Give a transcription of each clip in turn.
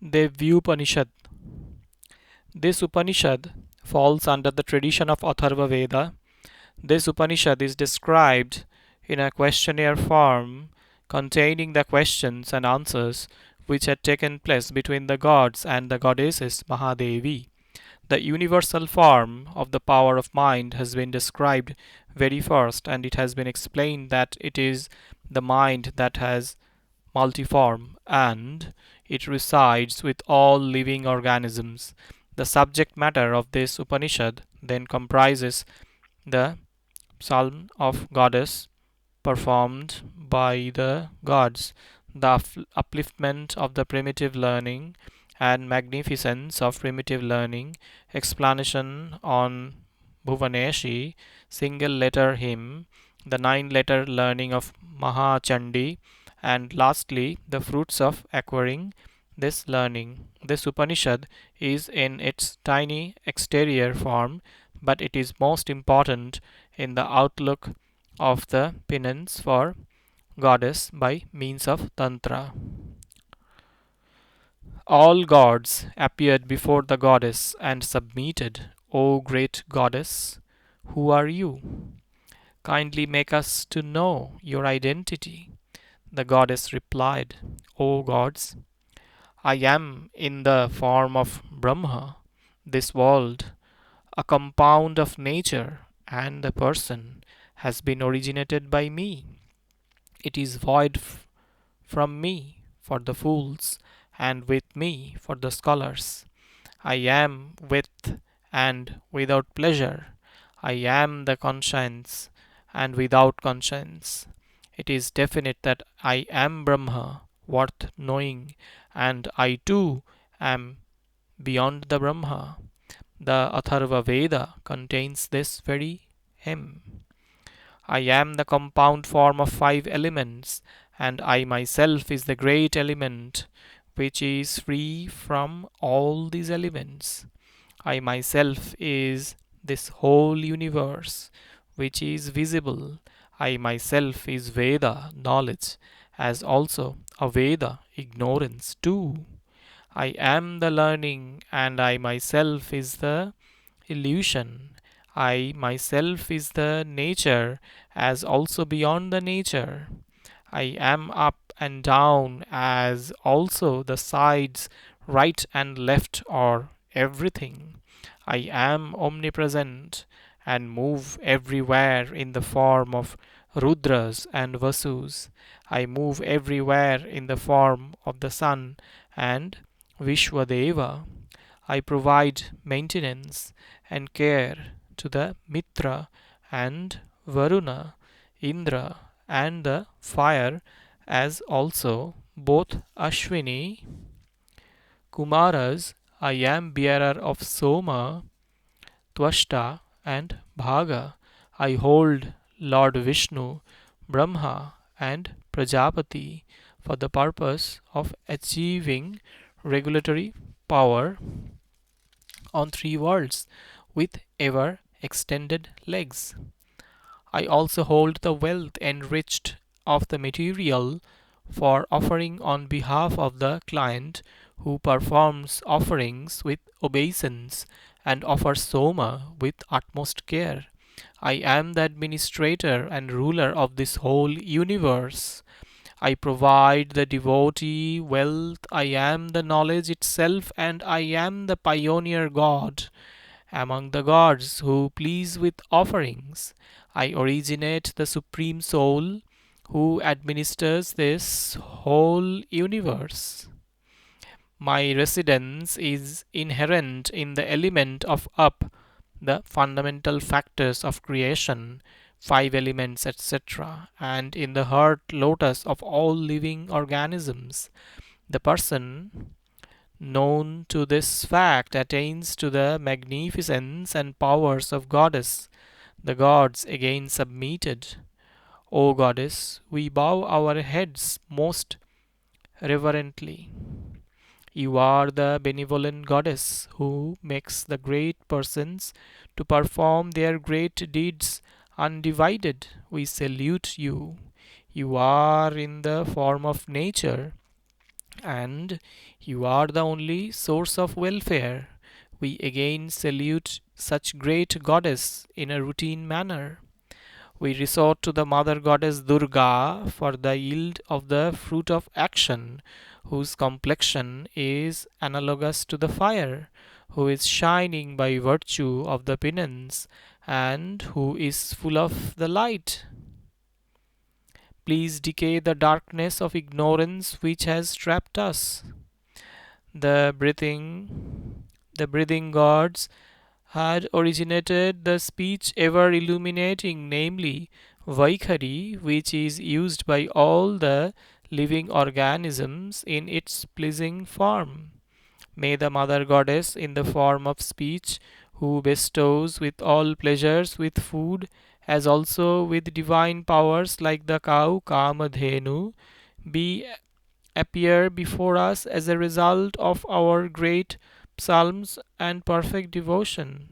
Devi Upanishad. This Upanishad falls under the tradition of AtharvaVeda. This Upanishad is described in a questionnaire form containing the questions and answers which had taken place between the gods and the goddesses Mahadevi. The universal form of the power of mind has been described very first, and it has been explained that it is the mind that has multiform and it resides with all living organisms. The subject matter of this Upanishad then comprises the psalm of goddess performed by the gods, the upliftment of the primitive learning and magnificence of primitive learning, explanation on Bhuvaneshi, single letter hymn, the 9 letter learning of Mahachandi, and lastly the fruits of acquiring this learning. This Upanishad is in its tiny exterior form, but it is most important in the outlook of the penance for goddess by means of Tantra. All gods appeared before the goddess and submitted. O great goddess, who are you? Kindly make us to know your identity. The goddess replied, O gods, I am in the form of Brahma, this world, a compound of nature, and the person has been originated by me. It is void from me for the fools, and with me for the scholars. I am with and without pleasure. I am the conscience and without conscience. It is definite that I am Brahma, worth knowing, and I too am beyond the Brahma. The Atharva Veda contains this very hymn. I am the compound form of 5 elements, and I myself is the great element which is free from all these elements. I myself is this whole universe which is visible. I myself is Veda, knowledge, as also Aveda, ignorance too. I am the learning, and I myself is the illusion. I myself is the nature, as also beyond the nature. I am up and down, as also the sides, right and left, or everything. I am omnipresent and move everywhere in the form of Rudras and Vasus. I move everywhere in the form of the sun and Vishwadeva. I provide maintenance and care to the Mitra and Varuna, Indra, and the fire, as also both Ashwini, Kumaras. I am bearer of Soma, Twashta, and Bhaga. I hold Lord Vishnu, Brahma, and Prajapati for the purpose of achieving regulatory power on 3 worlds with ever extended legs. I also hold the wealth enriched of the material for offering on behalf of the client who performs offerings with obeisance and offers Soma with utmost care. I am the administrator and ruler of this whole universe. I provide the devotee wealth. I am the knowledge itself, and I am the pioneer God among the gods who please with offerings. I originate the Supreme Soul who administers this whole universe. My residence is inherent in the element of up, the fundamental factors of creation, 5 elements, etc., and in the heart lotus of all living organisms. The person known to this fact attains to the magnificence and powers of goddess. The gods again submitted. O goddess, we bow our heads most reverently. You are the benevolent goddess who makes the great persons to perform their great deeds undivided. We salute you. You are in the form of nature and you are the only source of welfare. We again salute such great goddess in a routine manner. We resort to the mother goddess Durga for the yield of the fruit of action, whose complexion is analogous to the fire, who is shining by virtue of the penance, and who is full of the light. Please decay the darkness of ignorance which has trapped us. The breathing gods had originated the speech ever illuminating, namely Vaikhari, which is used by all the living organisms in its pleasing form. May the Mother Goddess, in the form of speech, who bestows with all pleasures with food, as also with divine powers like the cow Kamadhenu, be appear before us as a result of our great psalms and perfect devotion.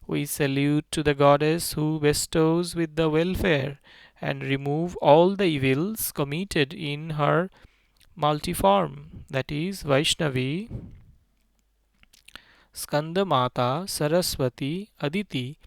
We salute to the goddess who bestows with the welfare and remove all the evils committed in her multiform, that is Vaishnavi, Skandamata, Saraswati, Aditi,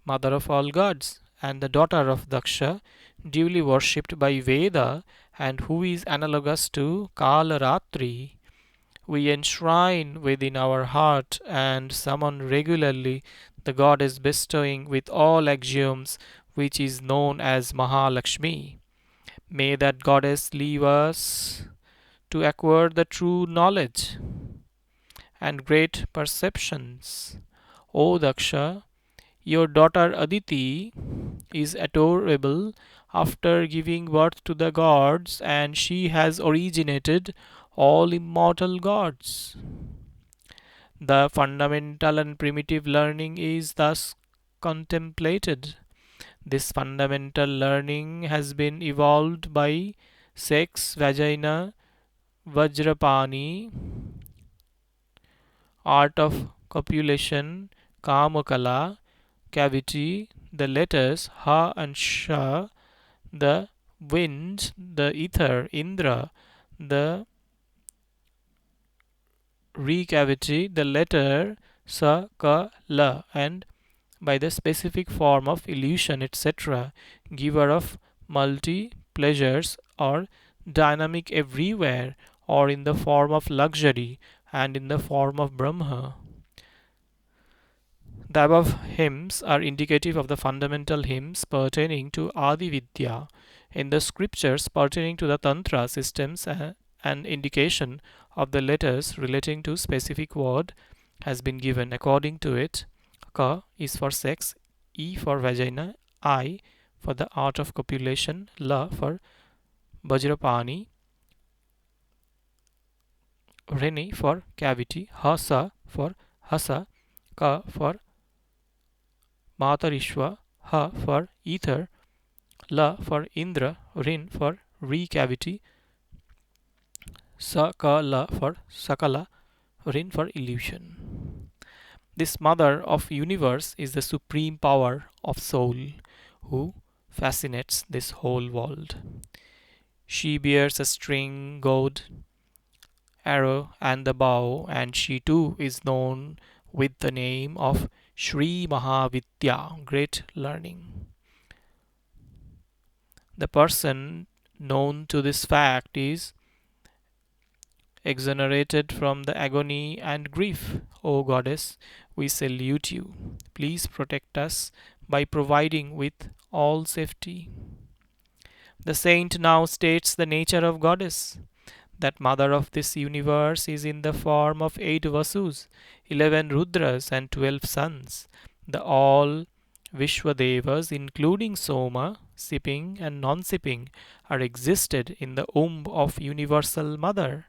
mother of all gods, and the daughter of Daksha, duly worshipped by Veda, and who is analogous to Kalaratri. We enshrine within our heart and summon regularly the goddess bestowing with all axioms, which is known as Mahalakshmi. May that goddess leave us to acquire the true knowledge and great perceptions. O Daksha, your daughter Aditi is adorable after giving birth to the gods, and she has originated all immortal gods. The fundamental and primitive learning is thus contemplated. This fundamental learning has been evolved by sex, vagina, vajrapani, art of copulation, kamakala, cavity, the letters ha and sha, the wind, the ether, Indra, the recavity, the letter sa, ka, la, and by the specific form of illusion, etc., giver of multi pleasures or dynamic everywhere, or in the form of luxury and in the form of Brahma. The above hymns are indicative of the fundamental hymns pertaining to Adi Vidya. In the scriptures pertaining to the Tantra systems, an indication of the letters relating to specific word has been given. According to it, Ka is for sex, E for vagina, I for the art of copulation, La for Vajrapani, Reni for cavity, Hasa for Hasa, Ka for Matarishwa, Ha for ether, La for Indra, Rin for recavity, Sakala for Sakala, Rin for illusion. This mother of universe is the supreme power of soul who fascinates this whole world. She bears a string, goad, arrow, and the bow, and she too is known with the name of Sri Mahavidya, great learning. The person known to this fact is exonerated from the agony and grief. O Goddess, we salute you. Please protect us by providing with all safety. The saint now states the nature of Goddess. That mother of this universe is in the form of 8 Vasus, 11 Rudras, and 12 sons. The all Vishwadevas, including Soma, sipping and non-sipping, are existed in the womb of Universal Mother.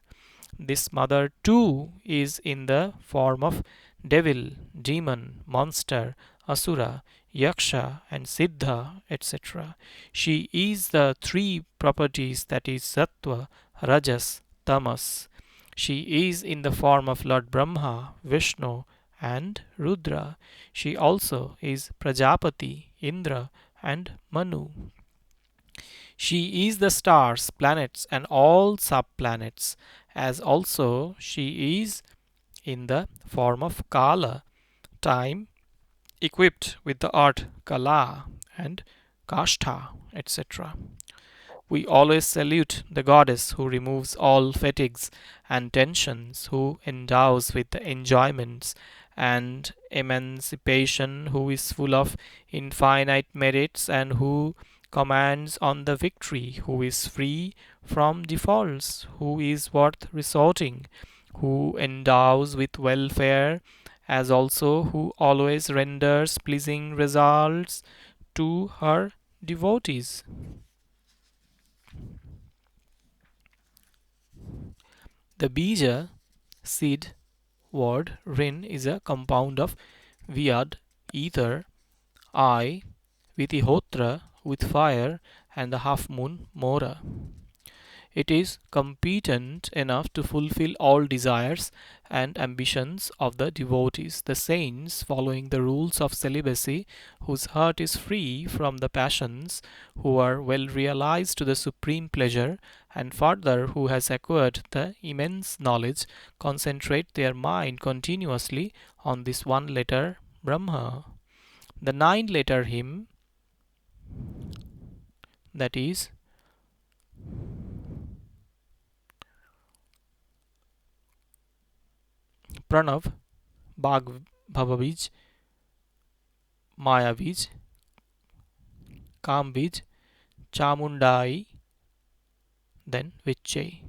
This mother too is in the form of devil, demon, monster, asura, yaksha, and siddha, etc. She is the three properties, that is sattva, rajas, tamas. She is in the form of Lord Brahma, Vishnu, and Rudra. She also is Prajapati, Indra, and Manu. She is the stars, planets, and all sub-planets, as also she is in the form of Kala, time, equipped with the art Kala and Kashtha, etc. We always salute the goddess who removes all fatigues and tensions, who endows with the enjoyments and emancipation, who is full of infinite merits, and who commands on the victory, who is free from defaults, who is worth resorting, who endows with welfare, as also who always renders pleasing results to her devotees. The bija seed word rin is a compound of vyad, ether, I, vitihotra, with fire, and the half moon, mora. It is competent enough to fulfill all desires and ambitions of the devotees, the saints, following the rules of celibacy, whose heart is free from the passions, who are well realized to the supreme pleasure, and further, who has acquired the immense knowledge, concentrate their mind continuously on this one letter Brahma. The nine letter hymn, that is Pranav, Bhag, Bhavabij, Mayabij, Kambij, Chamundai, then Vichai,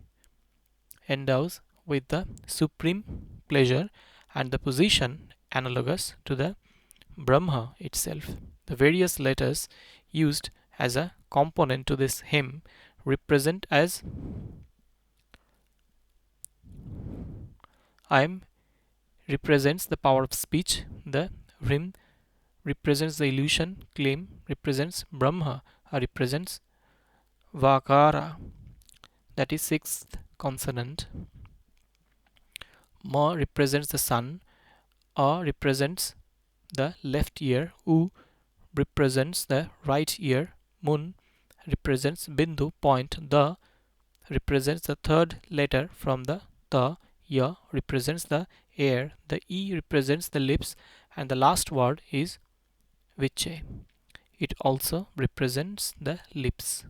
endows with the supreme pleasure and the position analogous to the Brahma itself. The various letters used as a component to this hymn represent as Im represents the power of speech, the Rim represents the illusion, Klim represents Brahma, represents Vakara, that is sixth consonant. Ma represents the sun, A represents the left ear, U represents the right ear, Mun represents Bindu point, The represents the third letter from the Ta, Ya represents the air, the E represents the lips, and the last word is Viche. It also represents the lips.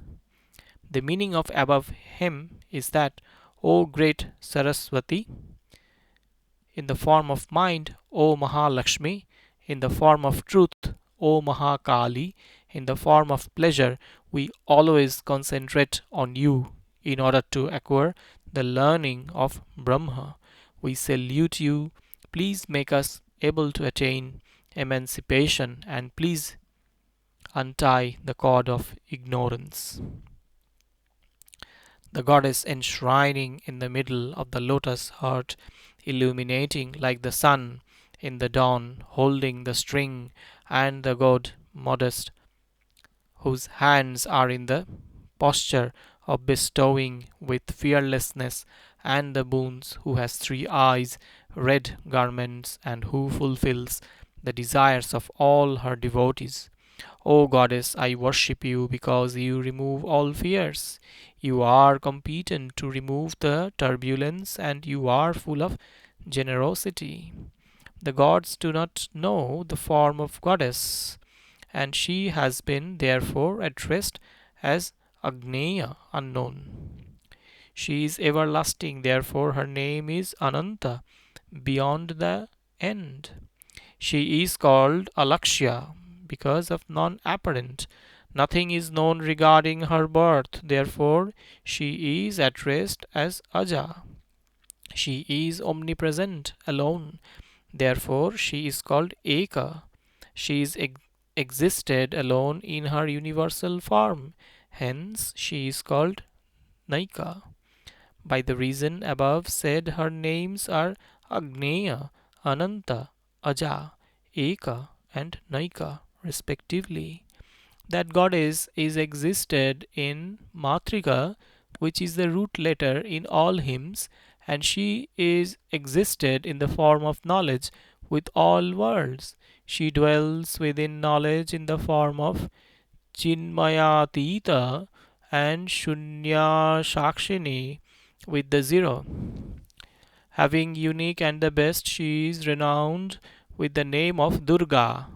The meaning of above hymn is that, O great Saraswati, in the form of mind, O Mahalakshmi, in the form of truth, O Mahakali, in the form of pleasure, we always concentrate on you in order to acquire the learning of Brahma. We salute you. Please make us able to attain emancipation, and please untie the cord of ignorance. The goddess enshrining in the middle of the lotus heart, illuminating like the sun in the dawn, holding the string, and the god modest, whose hands are in the posture of bestowing with fearlessness, and the boons, who has three eyes, red garments, and who fulfills the desires of all her devotees. O goddess, I worship you because you remove all fears. You are competent to remove the turbulence, and you are full of generosity. The gods do not know the form of goddess, and she has been therefore addressed as Agneya, unknown. She is everlasting, therefore her name is Ananta, beyond the end. She is called Alakshya because of non-apparent. Nothing is known regarding her birth, therefore she is addressed as Aja. She is omnipresent, alone, therefore she is called Eka. She is existed alone in her universal form, hence she is called Naika. By the reason above said, her names are Agneya, Ananta, Aja, Eka, and Naika, respectively. That goddess is existed in Matrika, which is the root letter in all hymns, and she is existed in the form of knowledge with all worlds. She dwells within knowledge in the form of Chinmayatita and Shunya Shakshini, with the zero. Having unique and the best, she is renowned with the name of Durga.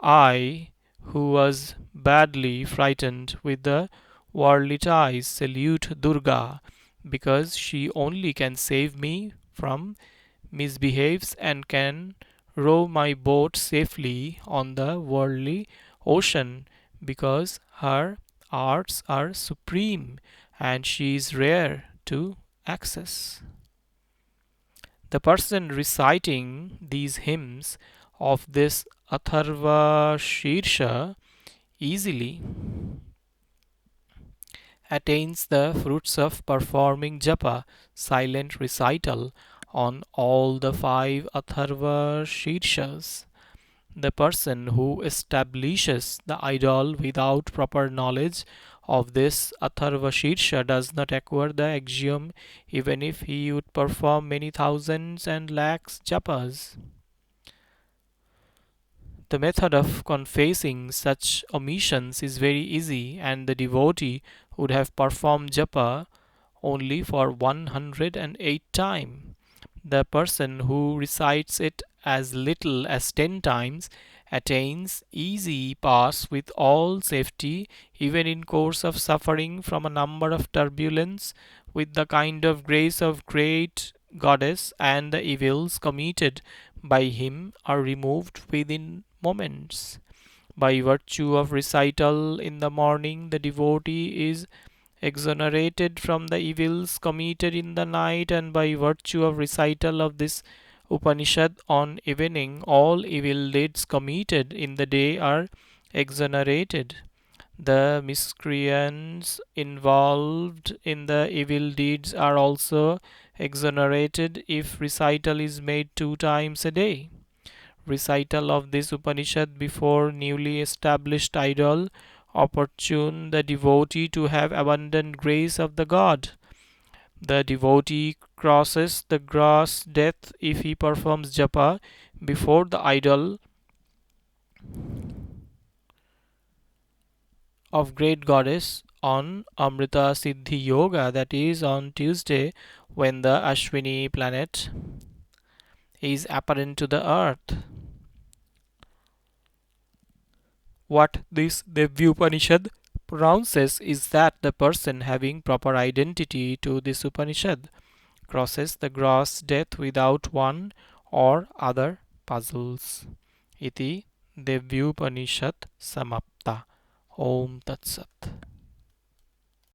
I, who was badly frightened with the worldly ties, salute Durga, because she only can save me from misbehaves and can row my boat safely on the worldly ocean, because her arts are supreme and she is rare to access. The person reciting these hymns of this Atharva Shirsha easily attains the fruits of performing japa, silent recital, on all the five Atharva Shirshas. The person who establishes the idol without proper knowledge of this Atharva Shirsha does not acquire the axiom even if he would perform many thousands and lakhs japas. The method of confessing such omissions is very easy, and the devotee would have performed japa only for 108 times. The person who recites it as little as 10 times attains easy pass with all safety, even in course of suffering from a number of turbulence, with the kind of grace of great goddess, and the evils committed by him are removed within moments. By virtue of recital in the morning, the devotee is exonerated from the evils committed in the night, and by virtue of recital of this Upanishad on evening, all evil deeds committed in the day are exonerated. The miscreants involved in the evil deeds are also exonerated if recital is made 2 times a day. Recital of this Upanishad before newly established idol opportune the devotee to have abundant grace of the God. The devotee crosses the gross death if he performs japa before the idol of great goddess on Amrita Siddhi Yoga, that is on Tuesday when the Ashwini planet is apparent to the earth. What this Devi Upanishad pronounces is that the person having proper identity to this Upanishad crosses the gross death without one or other puzzles. Iti Devi Upanishad Samapta. Om Tat Sat.